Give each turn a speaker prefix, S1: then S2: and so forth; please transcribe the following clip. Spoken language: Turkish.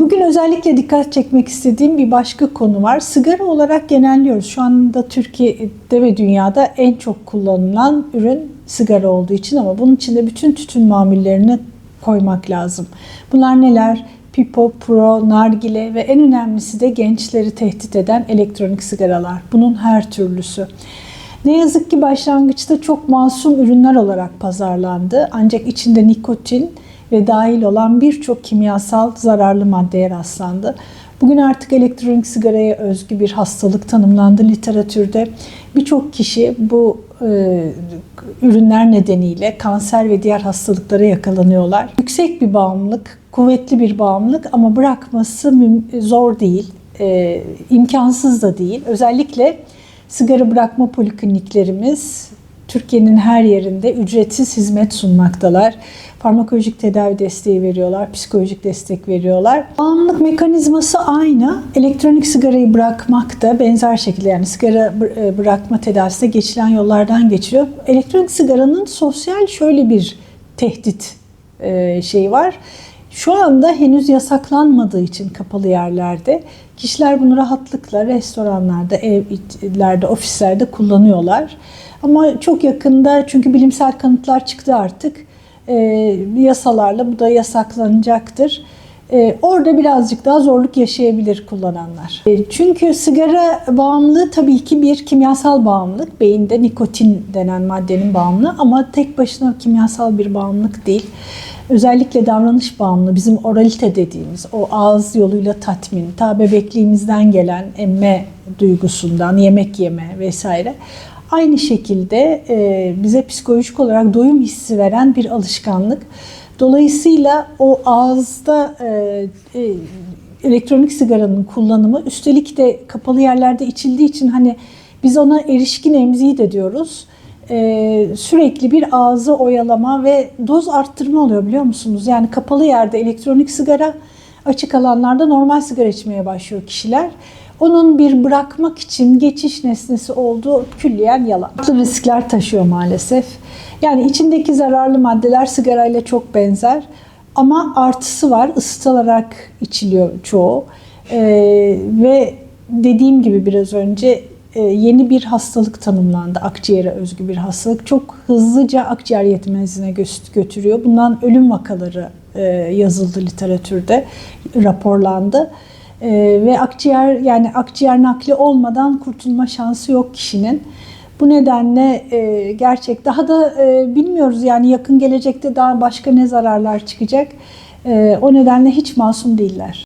S1: Bugün özellikle dikkat çekmek istediğim bir başka konu var. Sigara olarak genelliyoruz. Şu anda Türkiye'de ve dünyada en çok kullanılan ürün sigara olduğu için, ama bunun içinde bütün tütün mamullerini koymak lazım. Bunlar neler? Pipo, Pro, nargile ve en önemlisi de gençleri tehdit eden elektronik sigaralar. Bunun her türlüsü. Ne yazık ki başlangıçta çok masum ürünler olarak pazarlandı. Ancak içinde nikotin ve dahil olan birçok kimyasal zararlı maddeye rastlandı. Bugün artık elektronik sigaraya özgü bir hastalık tanımlandı literatürde. Birçok kişi bu ürünler nedeniyle kanser ve diğer hastalıklara yakalanıyorlar. Yüksek bir bağımlılık, kuvvetli bir bağımlılık ama bırakması zor değil, imkansız da değil. Özellikle sigara bırakma polikliniklerimiz Türkiye'nin her yerinde ücretsiz hizmet sunmaktalar. Farmakolojik tedavi desteği veriyorlar, psikolojik destek veriyorlar. Bağımlılık mekanizması aynı. Elektronik sigarayı bırakmak da benzer şekilde, yani sigara bırakma tedavisine geçilen yollardan geçiyor. Elektronik sigaranın sosyal şöyle bir tehdit şeyi var. Şu anda henüz yasaklanmadığı için kapalı yerlerde kişiler bunu rahatlıkla restoranlarda, evlerde, ofislerde kullanıyorlar. Ama çok yakında, çünkü bilimsel kanıtlar çıktı artık, yasalarla bu da yasaklanacaktır. Orada birazcık daha zorluk yaşayabilir kullananlar. Çünkü sigara bağımlılığı tabii ki bir kimyasal bağımlılık. Beyinde nikotin denen maddenin bağımlılığı, ama tek başına kimyasal bir bağımlılık değil. Özellikle davranış bağımlılığı, bizim oralite dediğimiz o ağız yoluyla tatmin, ta bebekliğimizden gelen emme duygusundan, yemek yeme vesaire. Aynı şekilde bize psikolojik olarak doyum hissi veren bir alışkanlık. Dolayısıyla o ağızda elektronik sigaranın kullanımı, üstelik de kapalı yerlerde içildiği için, hani biz ona erişkin emziği de diyoruz. Sürekli bir ağzı oyalama ve doz arttırma oluyor, biliyor musunuz? Yani kapalı yerde elektronik sigara, açık alanlarda normal sigara içmeye başlıyor kişiler. Onun bir bırakmak için geçiş nesnesi olduğu külliyen yalan. Farklı riskler taşıyor maalesef. Yani içindeki zararlı maddeler sigarayla çok benzer. Ama artısı var. Isıtılarak içiliyor çoğu. Ve dediğim gibi biraz önce yeni bir hastalık tanımlandı. Akciğere özgü bir hastalık. Çok hızlıca akciğer yetmezliğine götürüyor. Bundan ölüm vakaları yazıldı literatürde, raporlandı. Ve akciğer nakli olmadan kurtulma şansı yok kişinin. Bu nedenle gerçek daha da bilmiyoruz, yani yakın gelecekte daha başka ne zararlar çıkacak. O nedenle hiç masum değiller.